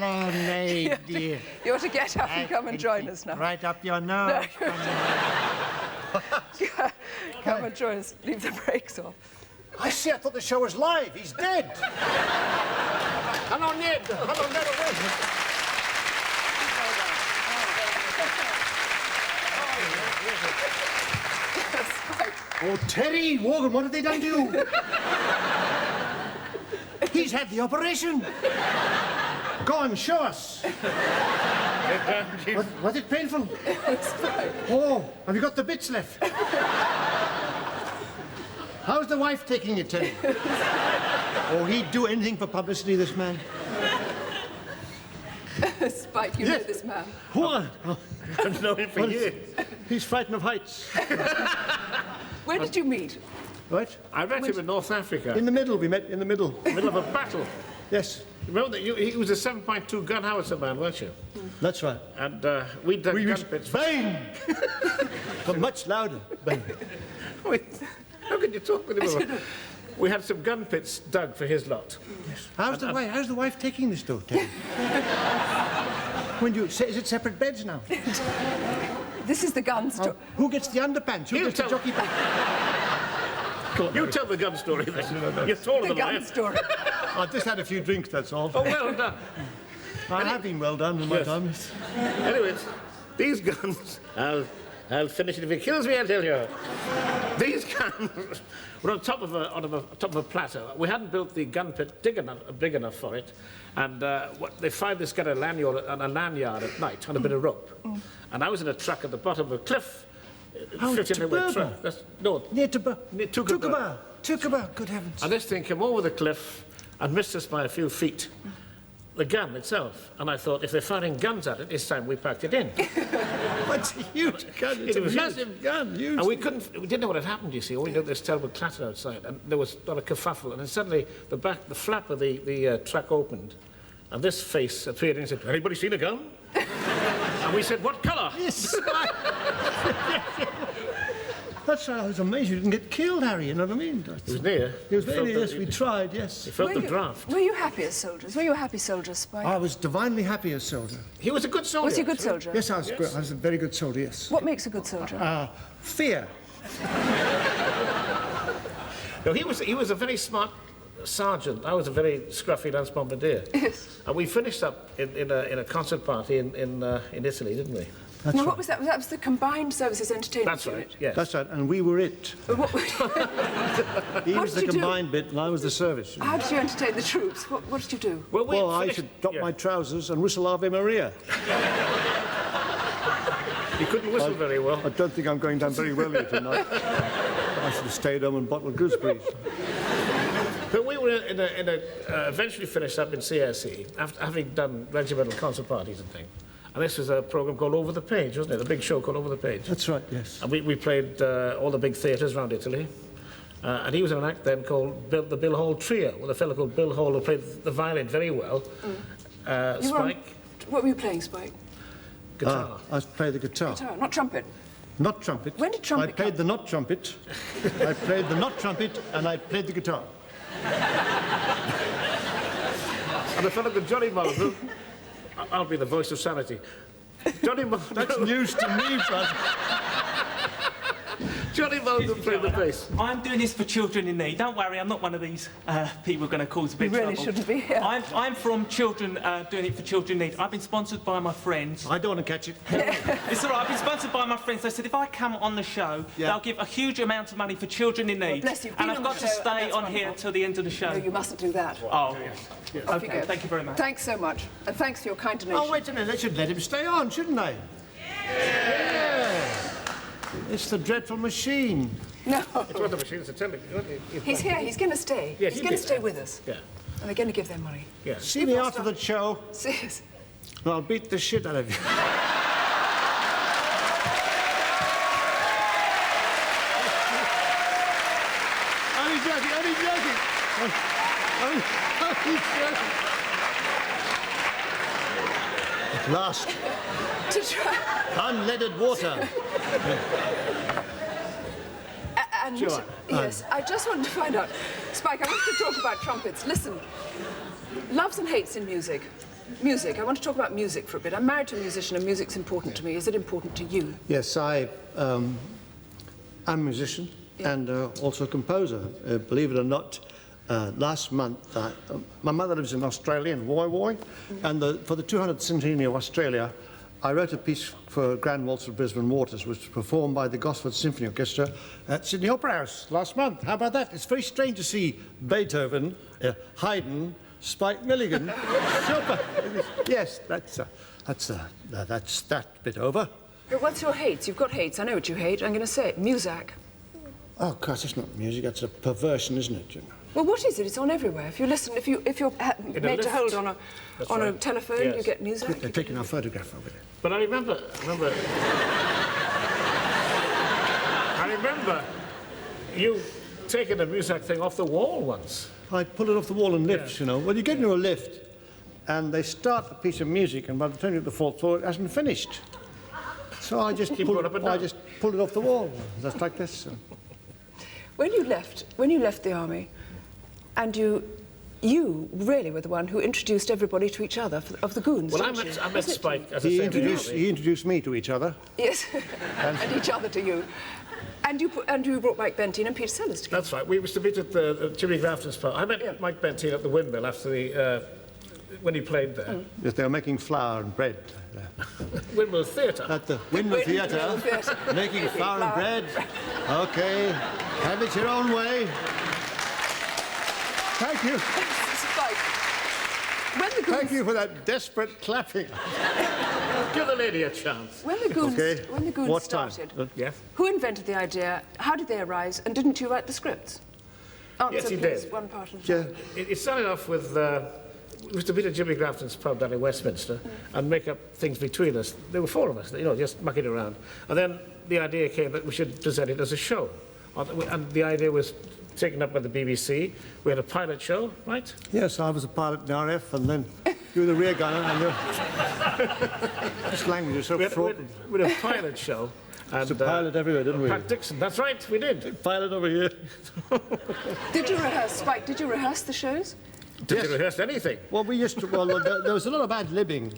Hello, lady. You ought to get up and come and join us now. Right up your nose. Come and join us. Leave the brakes off. I see, I thought the show was live. He's dead. Hello, Ned. Hello, Ned. Oh, Terry Wogan, what have they done to you? He's had the operation. Go on, show us. Was it painful? It's fine. Oh, have you got the bits left? How's the wife taking it, Terry? Oh, he'd do anything for publicity, this man. Spike, you know this man. What? I've known him for years. He's frightened of heights. Where did you meet? What? I met him in North Africa. In the middle, we met in the middle. Middle of a battle. Yes. Remember that he was a 7.2 gun howitzer man, weren't you? That's right. And we did gun used pits. bang! But much louder. Bang. Wait, how can you talk with him about? We had some gun pits dug for his lot. Yes. How's the wife taking this, though, Terry? When you say, is it separate beds now? This is the gun store. Who gets the underpants? Who gets the jockey pants? You tell the gun story then. You're taller The than I gun am. store. I've just had a few drinks, that's all. Oh, well done. I have been well done in my time. Anyways, these guns, I'll finish it if it kills me, I'll tell you. These guns were on top of a plateau. We hadn't built the gun pit big enough for it, and they find this guy on a lanyard at night on a bit of rope. And I was in a truck at the bottom of a cliff. Oh, truck. No, near Tukaba. Tukaba, good heavens. And this thing came over the cliff and missed us by a few feet. The gun itself. And I thought, if they're firing guns at it, it's time we packed it in. It's a huge gun. It's a massive gun. Huge. And we didn't know what had happened, you see. All we knew this terrible clatter outside. And there was not a kerfuffle. And then suddenly the flap of the truck opened. And this face appeared and said, anybody seen a gun? And we said, what colour? Yes. That's why I was amazed you didn't get killed, Harry, you know what I mean? He was near. He was very near, yes, we tried, yes. He felt the draft. Were you happy as soldiers? Were you a happy soldier, Spike? I was divinely happy as soldier. He was a good soldier. Was he a good soldier? Yes, I was good. I was a very good soldier, yes. What makes a good soldier? Fear. No, he was a very smart sergeant. I was a very scruffy lance bombardier. Yes. And we finished up in a concert party in Italy, didn't we? That's now, right. what was that? That was the Combined Services Entertainment That's right, Unit. yes. That's right, and we were it. But what, He What was did the you do? combined bit, and I was the service. how did you entertain the troops? What did you do? Well, I should drop my trousers and whistle Ave Maria. He couldn't whistle very well. I don't think I'm going down very well here tonight. I should have stayed home and bottled gooseberries. But we were eventually finished up in CSE, after having done regimental concert parties and things. And this was a programme called Over the Page, wasn't it? The big show called Over the Page. That's right, yes. And we played all the big theatres around Italy. And he was in an act then called the Bill Hall Trio, with a fellow called Bill Hall who played the violin very well. Spike, What were you playing, Spike? guitar. I played the guitar. Guitar, not trumpet. Not trumpet. When did trumpet I played come? the not trumpet. I played the not trumpet, and I played the guitar. And a fellow called Johnny Mulder. I'll be the voice of sanity. Johnny Mulder. That's news to me, brother. Johnny Mulder played the bass. I'm doing this for children in need. Don't worry, I'm not one of these people going to cause a big You really trouble. shouldn't be here. I'm from children doing it for children in need. I've been sponsored by my friends. I don't want to catch it. It's all right, I've been sponsored by my friends. They said if I come on the show, they'll give a huge amount of money for children in need. bless you. And Been I've on got the to show, and stay that's on here wonderful. till the end of the show. No, you mustn't do that. Oh, Off you okay, go. thank you very much. Thanks so much. And thanks for your kind donation. Oh, wait a minute. I should let him stay on, shouldn't I? Yeah. It's the dreadful machine. No. It wasn't a machine, it's a television. He's here. He's going to stay. Yes, he's you going to did. stay with us. Yeah. And they're going to give their money. Yeah. See me after the show, Serious. and I'll beat the shit out of you. Only joking, only joking. Only joking. At last, To try. unleaded water. And Sure. yes, I just wanted to find out, Spike. I want to talk about trumpets. Listen, loves and hates in music. music. I want to talk about music for a bit. I'm married to a musician and music's important to me. Is it important to you? Yes, I'm a musician and also a composer. Believe it or not, last month, my mother lives in Australia, in Woy Woy, and for the 200th centenary of Australia, I wrote a piece for Grand Waltz of Brisbane Waters, which was performed by the Gosford Symphony Orchestra at Sydney Opera House last month. How about that? It's very strange to see Beethoven, Haydn, Spike Milligan, Chopin. Yes, that's that bit over. But what's your hates? You've got hates. I know what you hate. I'm going to say it. Muzak. Oh, gosh, it's not music. That's a perversion, isn't it? You know? Well, what is it? It's on everywhere. If you listen, if you're made to hold on a telephone, yes. you get Muzak. They're taking our photograph over there. But I remember you taking a Muzak thing off the wall once. I pull it off the wall in lifts, you know. Well, you get into a lift, and they start a piece of music, and by the time you get to the fourth floor, it hasn't finished. So I just pulled it off the wall, just like this. So. When you left the army, and you really were the one who introduced everybody to each other of the Goons. Well, I met Spike, as I say, he introduced me to each other. Yes, and each other to you. And you brought Mike Benteen and Peter Sellers together. That's right. We used to meet at the Jimmy Grafton's pub. I met Mike Benteen at the Windmill after when he played there. Yes, they were making flour and bread. Windmill Theatre. At the Windmill Theatre, making flour and bread. Okay, have it your own way. Thank you. Thank you for that desperate clapping. Give the lady a chance. When the Goons started, yes. Who invented the idea? How did they arise? And didn't you write the scripts? Yes, he did. One part of It started off with we used to meet at Jimmy Grafton's pub down in Westminster and make up things between us. There were four of us, you know, just mucking around. And then the idea came that we should present it as a show. And the idea was taken up by the BBC. We had a pilot show, right? Yes, I was a pilot in RF, and then you were the rear gunner, and this language is so fraught. We had a pilot show. And a pilot everywhere, didn't we? Pat Dixon, that's right, we did. Pilot over here. Did you rehearse, Spike? Did you rehearse the shows? Did you rehearse anything? Well, we used to. Well, there was a lot of ad-libbing,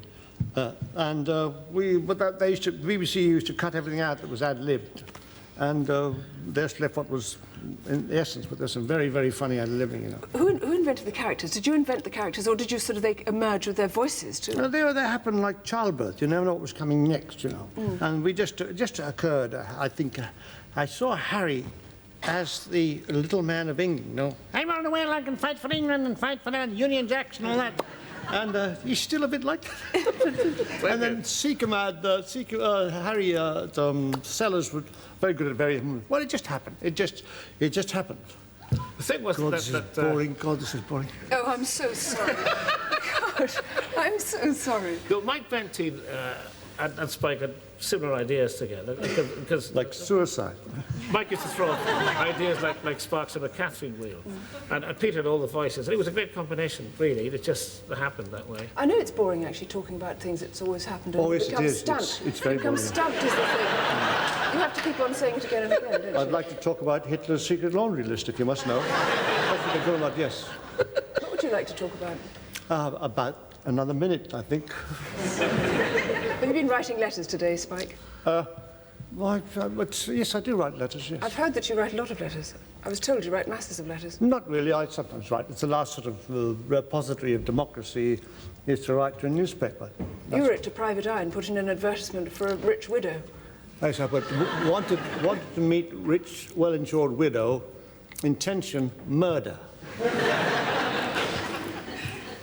and BBC used to cut everything out that was ad-libbed, and they just left what was in essence. But there's some very, very funny ad-libbing, you know. Who invented the characters? Did you invent the characters, or did you they emerge with their voices too? They happened like childbirth. You never know what was coming next, you know. And it just occurred. I think I saw Harry as the little man of England, you know. I'm on the way, I can fight for England and fight for the Union Jacks and all that. And he's still a bit like that. And then Secombe had, Harry Sellers was very good at well, it just happened. It just happened. The thing was God, this is boring. God, this is boring. Oh, I'm so sorry. Gosh, I'm so sorry. Mike Benteen and Spike had similar ideas together because like suicide. Mike used to throw ideas like sparks on a Catherine wheel, and Peter had all the voices. And it was a great combination, really. It just happened that way. I know it's boring actually talking about things that's always happened. Oh, yes, it is. Stamped. It's very boring. Stamped is the thing. You have to keep on saying it again and again, don't you? I'd like to talk about Hitler's secret laundry list, if you must know. That's what they're talking about, yes. What would you like to talk about? About another minute, I think. Have you been writing letters today, Spike? Yes, I do write letters, yes. I've heard that you write a lot of letters. I was told you write masses of letters. Not really, I sometimes write. It's the last sort of repository of democracy is to write to a newspaper. You wrote to Private Eye and put in an advertisement for a rich widow. Yes, I wanted to meet rich, well-insured widow, intention, murder.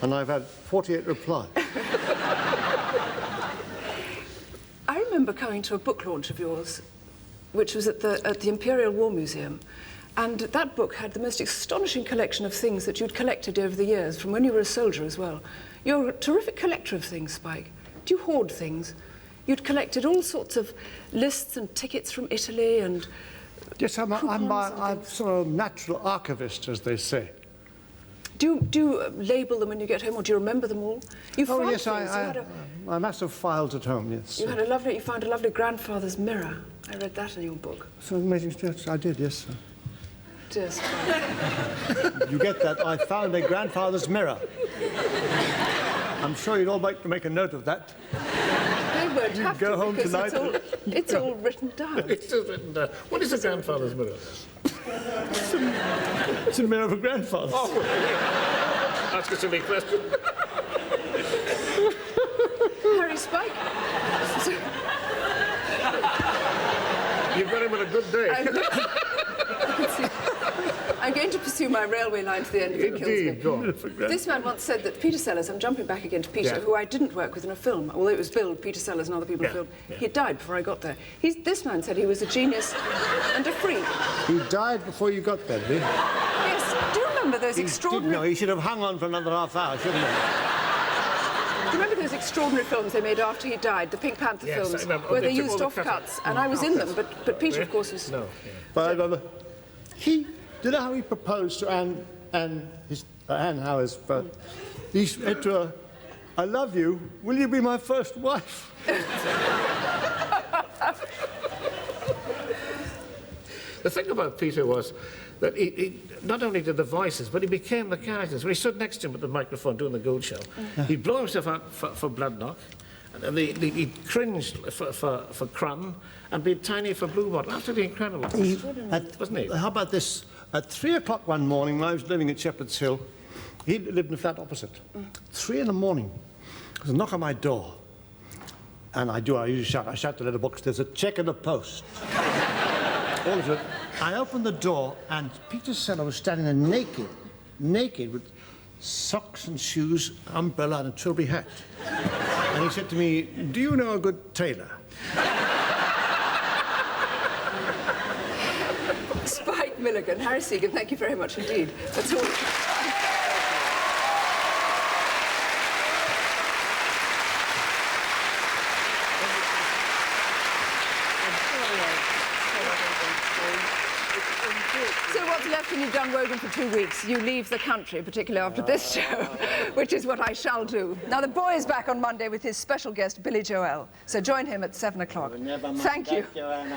And I've had 48 replies. I remember coming to a book launch of yours, which was at the Imperial War Museum, and that book had the most astonishing collection of things that you'd collected over the years, from when you were a soldier as well. You're a terrific collector of things, Spike. Do you hoard things? You'd collected all sorts of lists and tickets from Italy and... Yes, I'm sort of natural archivist, as they say. Do you label them when you get home, or do you remember them all? Oh, yes, I must have files at home, yes. You found a lovely grandfather's mirror. I read that in your book. So amazing, yes, I did, yes. Just you get that? I found a grandfather's mirror. I'm sure you'd all like to make a note of that. They won't You have go to home because tonight. it's all written down. It's just written down. What is a grandfather's mirror? It's a mirror of a grandfather. Oh, ask a silly question. Harry Spike. You've got him on a good day. I'm going to pursue my railway line to the end if it kills me. Indeed, go on. This man once said that Peter Sellers, I'm jumping back again to Peter, Yeah. who I didn't work with in a film, although it was billed Peter Sellers and other people Yeah, filmed. yeah. He died before I got there. This man said he was a genius and a freak. He died before you got there, did he? Yes, do you remember those He didn't extraordinary... know. He should have hung on for another half hour, shouldn't he? Do you remember those extraordinary films they made after he died, the Pink Panther Yes, I films, remember. where They they took used all the offcuts, and I was in them, but Peter, of course, was... No. But I remember, do you know how he proposed to Anne Howes? He said to her, "I love you. Will you be my first wife?" The thing about Peter was that he not only did the voices, but he became the characters. When he stood next to him at the microphone doing the Gold Show, he'd blow himself out for Bloodknock, and he'd cringed for Crumb, and be tiny for Blue Bottle. Absolutely incredible. Wasn't he? How about this? At 3 o'clock one morning, when I was living at Shepherd's Hill, he lived in a flat opposite. 3 in the morning, there's a knock on my door. And I usually shout. I shout to the letterbox, "There's a check in the post." All of it. I opened the door, and Peter Sellers was standing there naked, with socks and shoes, umbrella, and a trilby hat. And he said to me, "Do you know a good tailor?" Spike, Milligan, Harry Segan, thank you very much indeed. That's all. So what's left when you've done Wogan for 2 weeks? You leave the country, particularly after this show, which is what I shall do. Now, the boy is back on Monday with his special guest, Billy Joel. So join him at 7 o'clock. Thank you. Joanna.